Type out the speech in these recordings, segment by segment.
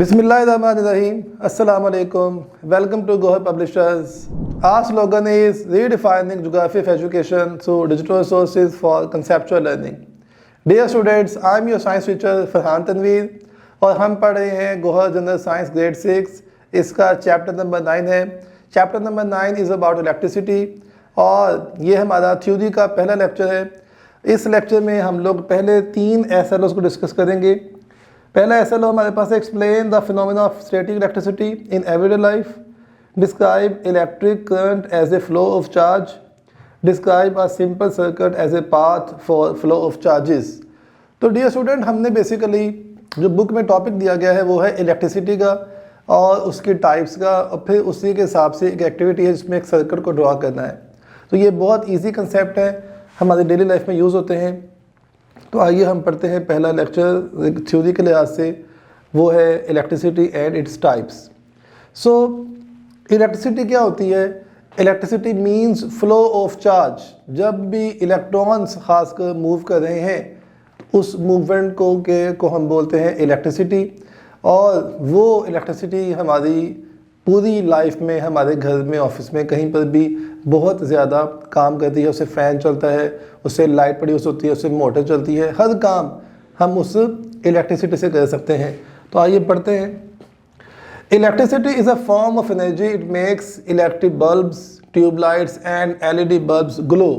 Bismillahirrahmanirrahim. Assalamu alaikum. Welcome to Gohar Publishers. Our slogan is redefining geography of education through digital resources for conceptual learning. Dear students, I am your science teacher Farhan Tanveer और हम पढ़ रहे हैं Gohar general science grade 6. इसका chapter number 9 है. Chapter number 9 is about electricity और ये हमारा थ्योरी का पहला लेक्चर है. इस लेक्चर में हम लोग पहले 3 SLOs को डिस्कस करेंगे. पहला SLO हमारे पास है explain the phenomena of static electricity in everyday life, describe electric current as a flow of charge, describe a simple circuit as a path for flow of charges. तो dear student, हमने basically जो book में topic दिया गया है वो है electricity का और उसकी टाइप्स का, और फिर उसी के हिसाब से एक एक्टिविटी है जिसमें एक सर्किट को ड्रा करना है. तो ये बहुत ईजी कंसेप्ट है, हमारी डेली लाइफ में यूज़ होते हैं. तो आइए हम पढ़ते हैं. पहला लेक्चर थ्योरी के लिहाज से वो है electricity and its types. So electricity क्या होती है? Electricity means flow of charge. जब भी इलेक्ट्रॉन्स खासकर मूव कर रहे हैं उस मूवमेंट को हम बोलते हैं इलेक्ट्रिसिटी. और वो इलेक्ट्रिसिटी हमारी पूरी लाइफ में, हमारे घर में, ऑफिस में, कहीं पर भी बहुत ज़्यादा काम करती है. उससे फ़ैन चलता है, उससे लाइट प्रोड्यूस होती है, उससे मोटर चलती है. हर काम हम उस इलेक्ट्रिसिटी से कर सकते हैं. तो आइए पढ़ते हैं. Electricity is a form of energy. It makes electric bulbs, tubelights and LED bulbs glow.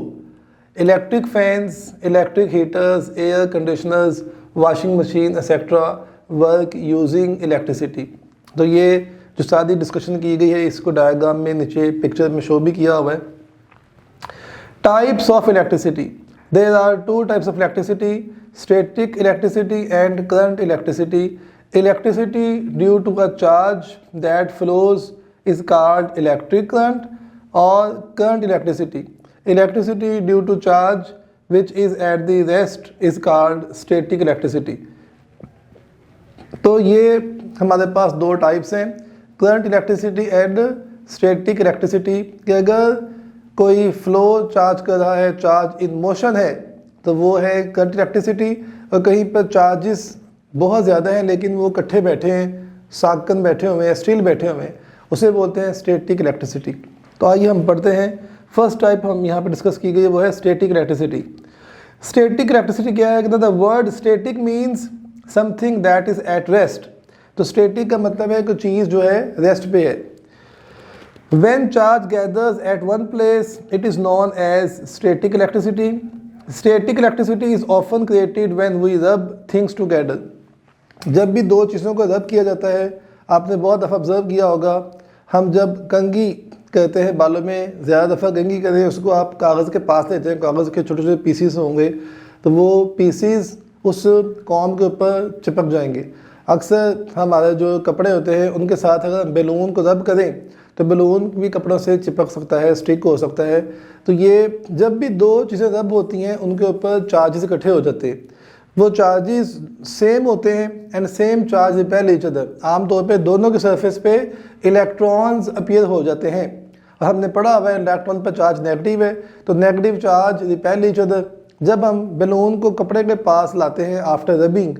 Electric fans, electric heaters, air conditioners, washing machine etcetera work using electricity. तो ये जो सारी डिस्कशन की गई है इसको डायग्राम में नीचे पिक्चर में शो भी किया हुआ है. Types of electricity. There are 2 types of electricity, static electricity and current electricity. Electricity due to a charge that flows is called electric current. और current electricity due to charge which is at the rest is called static electricity. तो ये हमारे पास 2 types हैं, current electricity and static electricity. कि अगर कोई flow charge कर रहा है, चार्ज इन मोशन है, तो वो है करंट इलेक्ट्रिसिटी. और कहीं पर चार्जेस बहुत ज़्यादा हैं लेकिन वो इकट्ठे बैठे हैं, साकन बैठे हुए हैं, स्टिल बैठे हुए हैं, उसे बोलते हैं स्टैटिक इलेक्ट्रिसिटी. तो आइए हम पढ़ते हैं. फर्स्ट टाइप हम यहाँ पर डिस्कस की गई है वो है स्टैटिक इलेक्ट्रिसिटी. स्टैटिक इलेक्ट्रिसिटी क्या है? The word static means something that is at rest. तो स्टैटिक का मतलब है कोई चीज़ जो है रेस्ट पे है. When charge gathers at one place, it is known as static electricity. Static electricity is often created when we rub things together. जब भी 2 चीज़ों को रब किया जाता है, आपने बहुत दफ़ा ऑब्जर्व किया होगा, हम जब कंघी करते हैं बालों में, ज़्यादा दफ़ा कंघी करते हैं, उसको आप कागज़ के पास लेते हैं, कागज़ के छोटे छोटे पीसीस होंगे, तो वो पीसीस उस कॉम के ऊपर चिपक जाएंगे. अक्सर हमारे जो कपड़े होते हैं उनके साथ अगर बैलून को रब करें तो बैलून भी कपड़ों से चिपक सकता है, स्टिक हो सकता है. तो ये जब भी 2 चीज़ें रब होती हैं उनके ऊपर चार्जेस इकट्ठे हो जाते हैं. वो चार्जेस सेम होते हैं and same charge repel each other. आमतौर पे दोनों के सरफेस पे इलेक्ट्रॉन्स अपीयर हो जाते हैं. और हमने पढ़ा हुआ है इलेक्ट्रॉन पर चार्ज नेगेटिव है, तो negative charge repel each other. जब हम बैलून को कपड़े के पास लाते हैं आफ्टर रबिंग,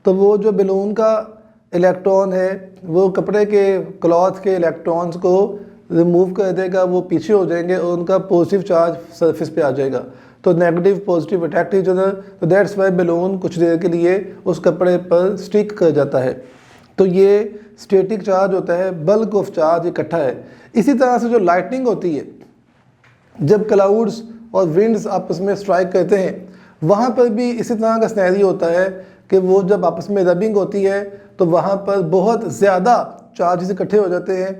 तो वो जो बैलून का इलेक्ट्रॉन है वो कपड़े के क्लॉथ के इलेक्ट्रॉन्स को रिमूव कर देगा, वो पीछे हो जाएंगे और उनका पॉजिटिव चार्ज सरफेस पे आ जाएगा. तो negative positive attract each other. तो दैट्स वाई बैलून कुछ देर के लिए उस कपड़े पर स्टिक कर जाता है. तो ये स्टैटिक चार्ज होता है, बल्क ऑफ चार्ज इकट्ठा है. इसी तरह से जो लाइटनिंग होती है, जब क्लाउड्स और विंड्स आपस में स्ट्राइक करते हैं, वहाँ पर भी इसी तरह का सिनेरियो होता है कि वो जब आपस में रबिंग होती है तो वहाँ पर बहुत ज़्यादा चार्जेस इकट्ठे हो जाते हैं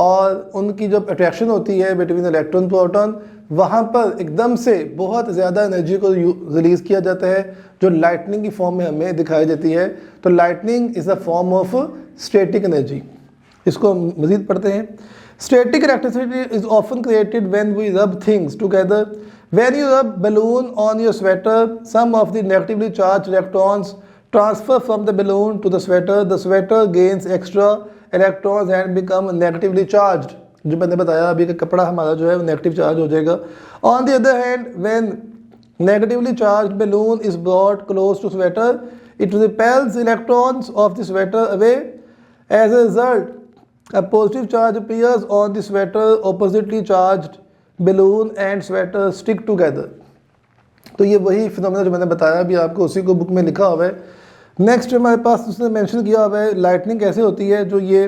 और उनकी जब अट्रैक्शन होती है बिटवीन इलेक्ट्रॉन प्रोटॉन, वहाँ पर एकदम से बहुत ज़्यादा एनर्जी को रिलीज़ किया जाता है जो लाइटनिंग की फॉर्म में हमें दिखाई देती है. तो lightning is a form of static energy. इसको मज़ीद पढ़ते हैं. Static electricity is often created when we rub things together. When you rub balloon on your sweater, some of the negatively charged electrons transfer from the balloon to the sweater. The sweater gains extra electrons and become negatively charged. जो मैंने बताया अभी कि कपड़ा हमारा जो है वो नेगेटिव चार्ज हो जाएगा. On the other hand, when negatively charged balloon is brought close to sweater, it repels electrons of the sweater away As a result, a positive charge appears on the sweater, oppositely charged balloon and sweater stick together. तो ये वही phenomena जो मैंने बताया अभी आपको, उसी को बुक में लिखा हुआ है. नेक्स्ट हमारे पास उसने मेंशन किया हुआ है लाइटनिंग कैसे होती है, जो ये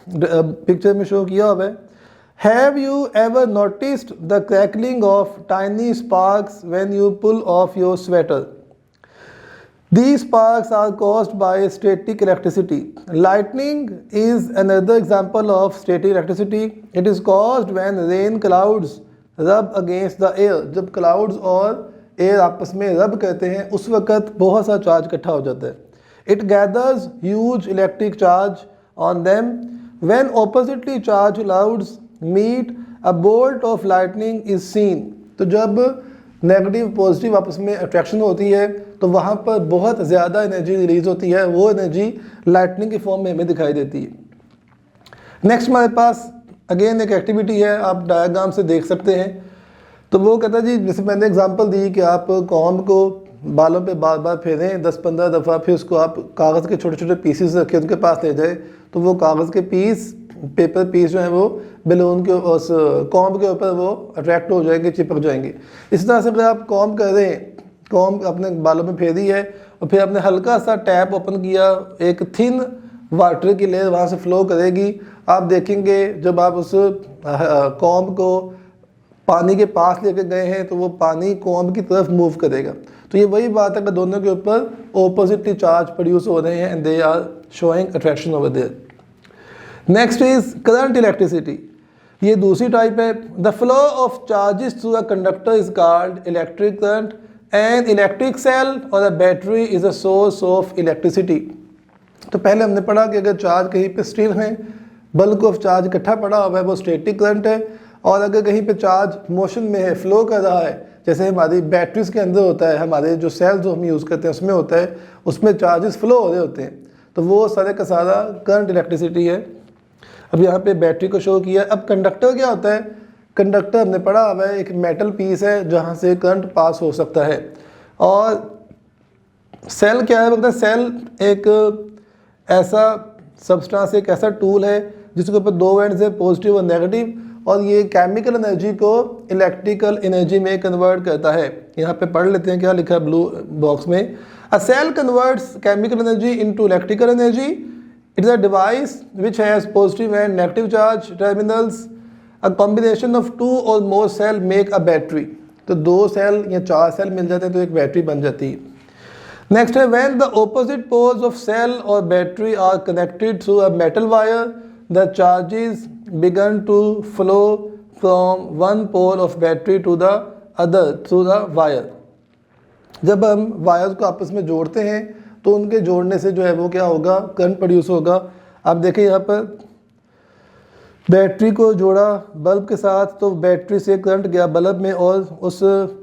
पिक्चर में शो किया हुआ है. Have you ever noticed the crackling of tiny sparks when you pull off your sweater? These sparks are caused by static electricity. Lightning is another example of static electricity. It is caused when rain clouds rub against the air. जब clouds और air आपस में rub करते हैं उस वक़्त बहुत सा चार्ज इकट्ठा हो जाता है. It gathers huge electric charge on them. When oppositely charged clouds meet, a bolt of lightning is seen. तो जब नेगेटिव पॉजिटिव आपस में अट्रैक्शन होती है तो वहाँ पर बहुत ज़्यादा एनर्जी रिलीज होती है, वो एनर्जी लाइटनिंग के फॉर्म में हमें दिखाई देती है. नेक्स्ट हमारे पास अगेन एक एक्टिविटी है, आप डायग्राम से देख सकते हैं. तो वो कहता है जी, जैसे मैंने एग्जांपल दी कि आप कॉम्ब को बालों पे बार बार फेरें 10-15 दफ़ा, फिर उसको आप कागज़ के छोटे छोटे पीसेस रखें उनके पास ले जाए, तो वो कागज़ के पीस, पेपर पीस जो है वो बैलून के उस कॉम्ब के ऊपर वो अट्रैक्ट हो जाएंगे, चिपक जाएंगे. इस तरह से अगर आप कॉम्ब कर रहे हैं, कॉम्ब अपने बालों में फेरी है और फिर आपने हल्का सा टैप ओपन किया, एक थिन वाटर की लेयर वहाँ से फ्लो करेगी. आप देखेंगे जब आप उस कॉम्ब को पानी के पास लेकर गए हैं तो वो पानी कॉम्ब की तरफ मूव करेगा. तो ये वही बात है कि दोनों के ऊपर ऑपोजिटली चार्ज प्रोड्यूस हो रहे हैं and they are showing attraction over there. Next is current electricity. ये दूसरी टाइप है. The flow of charges through a conductor is called electric current. An electric cell और a battery is a source of electricity. तो पहले हमने पढ़ा कि अगर चार्ज कहीं पे स्थिर है, बल्क ऑफ चार्ज इकट्ठा पड़ा हुआ है, वो स्टैटिक करंट है. और अगर कहीं पे चार्ज मोशन में है, फ्लो कर रहा है, जैसे हमारी बैटरीज के अंदर होता है, हमारे जो सेल्स जो हम यूज़ करते हैं उसमें होता है, उसमें चार्जेस फ्लो हो रहे होते हैं, तो वो सारे का सारा करंट इलेक्ट्रिसिटी है. अब यहाँ पे बैटरी को शो किया. अब कंडक्टर क्या होता है? कंडक्टर हमने पढ़ा हुआ है एक मेटल पीस है जहाँ से करंट पास हो सकता है. और सेल क्या है? मतलब सेल एक ऐसा सब्सटेंस, एक ऐसा टूल है जिसके ऊपर दो एंड्स है, पॉजिटिव और नेगेटिव, और ये केमिकल एनर्जी को इलेक्ट्रिकल एनर्जी में कन्वर्ट करता है. यहाँ पे पढ़ लेते हैं क्या लिखा है ब्लू बॉक्स में. A cell converts chemical energy into electrical energy. It is a device which has positive and negative charge terminals. A combination of two or more cell make a battery. तो दो cell या चार cell मिल जाते हैं तो एक battery बन जाती है. नेक्स्ट है when the opposite poles of cell or battery are connected through a metal wire, the charges begin to flow from one pole of battery to the other through the wire. जब हम wires को आपस में जोड़ते हैं तो उनके जोड़ने से जो है वो क्या होगा? करंट प्रोड्यूस होगा. आप देखें यहाँ पर बैटरी को जोड़ा बल्ब के साथ, तो बैटरी से करंट गया बल्ब में और उस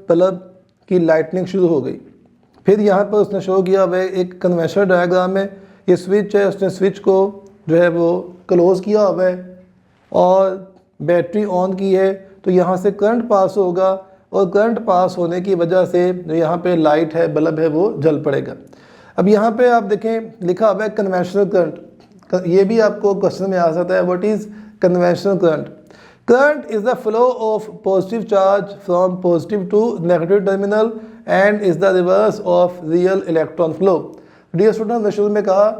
बल्ब की लाइटनिंग शुरू हो गई. फिर यहाँ पर उसने शो किया हुआ एक कन्वेंशनल डायग्राम में, ये स्विच है, उसने स्विच को जो है वो क्लोज़ किया हुआ है और बैटरी ऑन की है, तो यहाँ से करंट पास होगा और करंट पास होने की वजह से जो यहाँ पे लाइट है, बल्ब है, वो जल पड़ेगा. अब यहाँ पे आप देखें लिखा हुआ है कन्वेंशनल करंट. ये भी आपको क्वेश्चन में आ सकता है, what is conventional current? Current is the flow of positive charge from positive to negative terminal and is the reverse of real electron flow. Dear student, हमने शुरू में कहा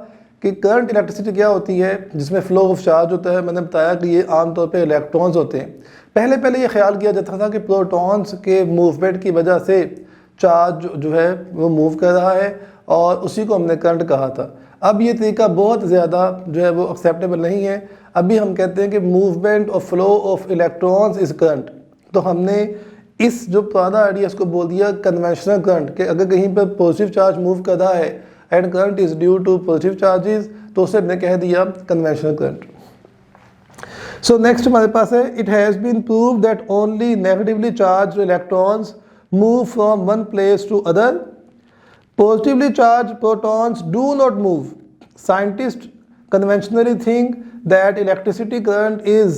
कि करंट इलेक्ट्रिसिटी क्या होती है, जिसमें फ्लो ऑफ चार्ज होता है. मैंने बताया कि ये आमतौर पर इलेक्ट्रॉन्स होते हैं. पहले ये ख्याल किया जाता था कि प्रोटॉन्स के मूवमेंट की वजह से चार्ज जो है वो मूव कर रहा है और उसी को हमने करंट कहा था. अब ये तरीका बहुत ज़्यादा जो है वो एक्सेप्टेबल नहीं है. अभी हम कहते हैं कि मूवमेंट और flow of electrons is current. तो हमने इस जो पुराना आइडिया इसको बोल दिया कन्वेंशनल करंट, कि अगर कहीं पर पॉजिटिव चार्ज मूव कर रहा है and current is due to positive charges, तो उसे हमने कह दिया कन्वेंशनल करंट. सो नेक्स्ट हमारे पास है, it has been proved that only negatively charged electrons move from one place to other. Positively charged protons do not move. Scientists conventionally think that electricity current is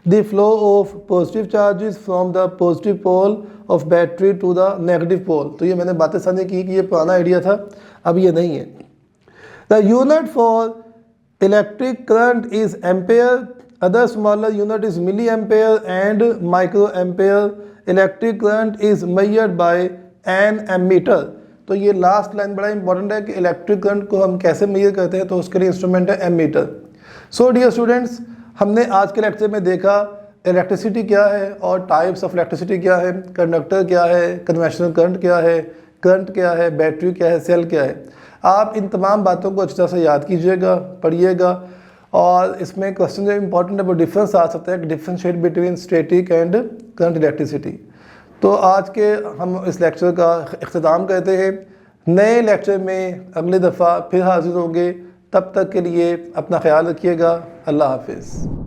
the flow of positive charges from the positive pole of battery to the negative pole. तो ये मैंने बातें साझा की कि ये पुराना idea था, अब ये नहीं है. The unit for electric current is ampere, other smaller unit is milli ampere and micro ampere. Electric current is measured by an ammeter. तो ये लास्ट लाइन बड़ा इंपॉर्टेंट है कि इलेक्ट्रिक करंट को हम कैसे मेजर करते हैं, तो उसके लिए इंस्ट्रूमेंट है एमीटर। सो डियर स्टूडेंट्स, हमने आज के लेक्चर में देखा इलेक्ट्रिसिटी क्या है और टाइप्स ऑफ इलेक्ट्रिसिटी क्या है, कंडक्टर क्या है, कन्वेंशनल करंट क्या है, बैटरी क्या है, सेल क्या है। आप इन तमाम बातों को अच्छी तरह से याद कीजिएगा, पढ़िएगा, और इसमें क्वेश्चन जो इंपॉर्टेंट है वो डिफरेंस आ सकता है, differentiate between static and current electricity. तो आज के हम इस लेक्चर का इख्तिताम करते हैं। नए लेक्चर में अगली दफ़ा फिर हाजिर होंगे। तब तक के लिए अपना ख्याल रखिएगा। अल्लाह हाफिज़।